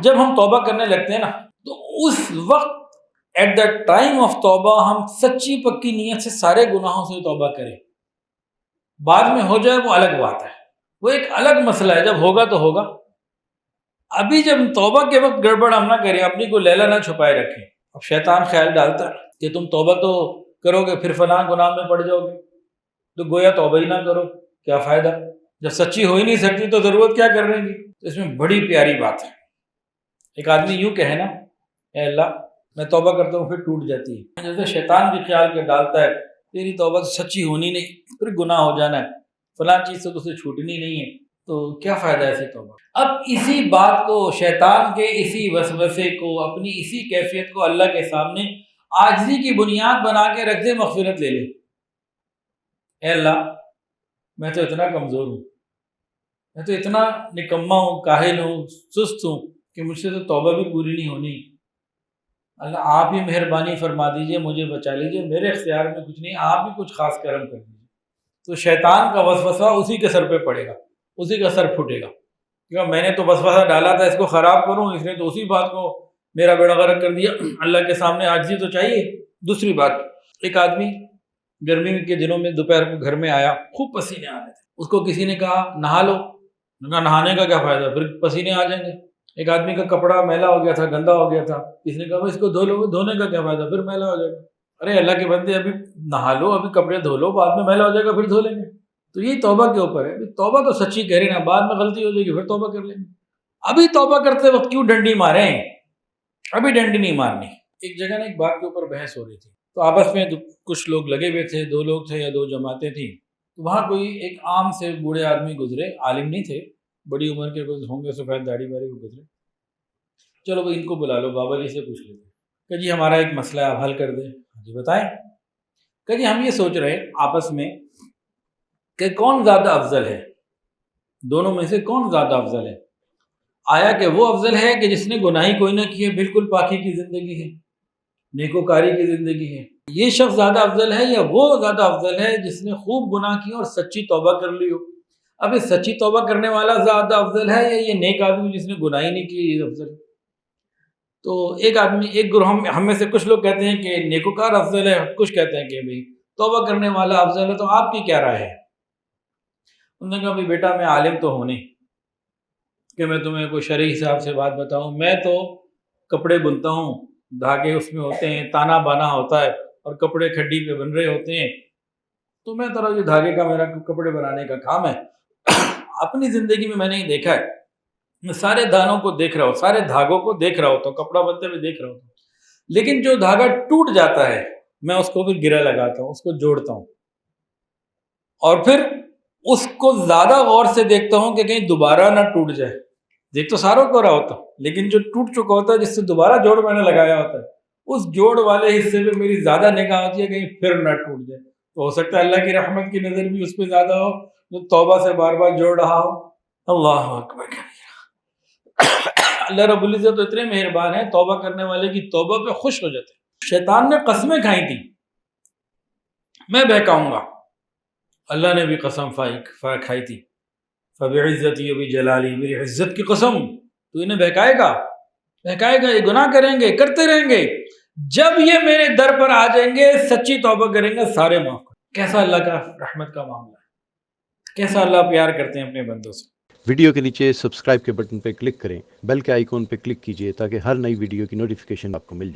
جب ہم توبہ کرنے لگتے ہیں نا تو اس وقت ایٹ دا ٹائم آف توبہ ہم سچی پکی نیت سے سارے گناہوں سے توبہ کریں. بعد میں ہو جائے وہ الگ بات ہے، وہ ایک الگ مسئلہ ہے، جب ہوگا تو ہوگا. ابھی جب توبہ کے وقت گڑبڑ ہم نہ کریں، اپنی کو لیلا نہ چھپائے رکھیں. اب شیطان خیال ڈالتا ہے کہ تم توبہ تو کرو گے پھر فلاں گناہ میں پڑ جاؤ گے، تو گویا توبہ ہی نہ کرو، کیا فائدہ؟ جب سچی ہو ہی نہیں سکتی تو ضرورت کیا کرنے کی؟ تو اس میں بڑی پیاری بات ہے. ایک آدمی یوں کہے نا، اے اللہ میں توبہ کرتا ہوں پھر ٹوٹ جاتی ہے. جیسے شیطان بھی خیال کے ڈالتا ہے تیری توبہ تو سچی ہونی نہیں، پھر گناہ ہو جانا ہے، فلاں چیز سے تو اسے چھوٹنی نہیں ہے، تو کیا فائدہ ہے ایسی توبہ؟ اب اسی بات کو، شیطان کے اسی وسوسے کو، اپنی اسی کیفیت کو اللہ کے سامنے عاجزی کی بنیاد بنا کے رکھ دے، مغفرت لے لے. اے اللہ میں تو اتنا کمزور ہوں، میں تو اتنا نکما ہوں، کاہل ہوں، سست ہوں کہ مجھ سے تو توبہ بھی پوری نہیں ہونی. اللہ آپ ہی مہربانی فرما دیجئے، مجھے بچا لیجئے، میرے اختیار میں کچھ نہیں، آپ ہی کچھ خاص کرم کر دیجئے. تو شیطان کا وسوسہ اسی کے سر پہ پڑے گا، اسی کا سر پھوٹے گا، کیونکہ میں نے تو وسوسہ ڈالا تھا اس کو خراب کروں، اس نے تو اسی بات کو میرا بیڑا غرق کر دیا. اللہ کے سامنے عاجزی تو چاہیے. دوسری بات، ایک آدمی گرمی کے دنوں میں دوپہر کو گھر میں آیا، خوب پسینے آ رہے تھے. اس کو کسی نے کہا نہا لو، نہانے کا کیا فائدہ، پھر پسینے آ جائیں گے. ایک آدمی کا کپڑا میلا ہو گیا تھا، گندا ہو گیا تھا، کسی نے کہا اس کو دھو لو، دھونے کا کیا فائدہ، پھر میلا ہو جائے گا. ارے اللہ کے بندے ابھی نہا لو، ابھی کپڑے دھو لو، بعد میں میلا ہو جائے گا پھر دھو لیں گے. تو یہی توبہ کے اوپر ہے، توبہ تو سچی کریں نا، بعد میں غلطی ہو جائے گی پھر توبہ کر لیں گے. ابھی توبہ کرتے وقت کیوں ڈنڈی ماریں؟ ابھی ڈنڈی نہیں مارنی. ایک جگہ نا ایک بات کے اوپر بحث ہو رہی تھی، تو آپس میں کچھ لوگ لگے ہوئے تھے، 2 لوگ تھے یا 2 جماعتیں تھیں. تو وہاں کوئی ایک عام سے بوڑھے آدمی گزرے، عالم نہیں تھے، بڑی عمر کے ہوں گے، سفید داڑھی والے کو گزرے. چلو بھائی ان کو بلا لو، بابا جی سے پوچھ لیتے کہ جی ہمارا ایک مسئلہ ہے، آپ حل کر دیں. جی بتائیں. کہ جی ہم یہ سوچ رہے ہیں آپس میں کہ کون زیادہ افضل ہے، دونوں میں سے کون زیادہ افضل ہے؟ آیا کہ وہ افضل ہے کہ جس نے گناہی کوئی نہ کی ہے، بالکل پاکی کی زندگی ہے، نیکوکاری کی زندگی ہے، یہ شخص زیادہ افضل ہے، یا وہ زیادہ افضل ہے جس نے خوب گناہ کی اور سچی توبہ کر لی ہو؟ اب یہ سچی توبہ کرنے والا زیادہ افضل ہے یا یہ نیک آدمی جس نے گناہی نہیں کی یہ افضل ہے؟ تو ایک گروہ ہم میں سے کچھ لوگ کہتے ہیں کہ نیکوکار افضل ہے، کچھ کہتے ہیں کہ بھئی توبہ کرنے والا افضل ہے. تو آپ کی کیا رائے ہے؟ انہوں نے کہا بھئی بیٹا میں عالم تو ہوں نہیں کہ میں تمہیں کوئی شرعی حساب سے بات بتاؤں، میں تو کپڑے بنتا ہوں، دھاگے اس میں ہوتے ہیں، تانا بانا ہوتا ہے اور کپڑے کھڈی پہ بن رہے ہوتے ہیں، تو میں طرح یہ دھاگے کا میرا کپڑے بنانے کا کام ہے. اپنی زندگی میں نے یہ دیکھا ہے، میں سارے دانوں کو دیکھ رہا ہوں، سارے دھاگوں کو دیکھ رہا ہوتا ہوں، کپڑا بنتے ہوئے دیکھ رہا ہوتا ہوں، لیکن جو دھاگا ٹوٹ جاتا ہے میں اس کو پھر گرہ لگاتا ہوں، اس کو جوڑتا ہوں، اور پھر اس کو زیادہ غور سے دیکھتا ہوں کہ کہیں دوبارہ نہ ٹوٹ جائے. دیکھ تو ساروں کو رہا ہوتا ہوں، لیکن جو ٹوٹ چکا ہوتا ہے، جس سے دوبارہ جوڑ میں نے لگایا ہوتا ہے، اس جوڑ والے حصے پہ میری زیادہ نگاہ ہوتی ہے کہیں پھر نہ ٹوٹ جائے. تو ہو سکتا ہے اللہ کی رحمت کی نظر بھی اس پہ زیادہ ہو، جو توبہ سے بار بار جوڑ رہا ہو. اللہ اکبر. اللہ رب العزت تو اتنے مہربان ہیں، توبہ کرنے والے کی توبہ پہ خوش ہو جاتے ہیں. شیطان نے قسمیں کھائی تھی میں بہکاؤں گا، اللہ نے بھی قسم کھائی تھی، فبعزتی وبجلالی، میری عزت کی قسم تو انہیں بہکائے گا، یہ گناہ کریں گے، کرتے رہیں گے، جب یہ میرے در پر آ جائیں گے سچی توبہ کریں گے سارے معاف کر. کیسا اللہ کا رحمت کا معاملہ ہے، کیسا اللہ پیار کرتے ہیں اپنے بندوں سے. ویڈیو کے نیچے سبسکرائب کے بٹن پہ کلک کریں، بیل کے آئیکن پہ کلک کیجئے تاکہ ہر نئی ویڈیو کی نوٹیفیکیشن آپ کو مل جائے.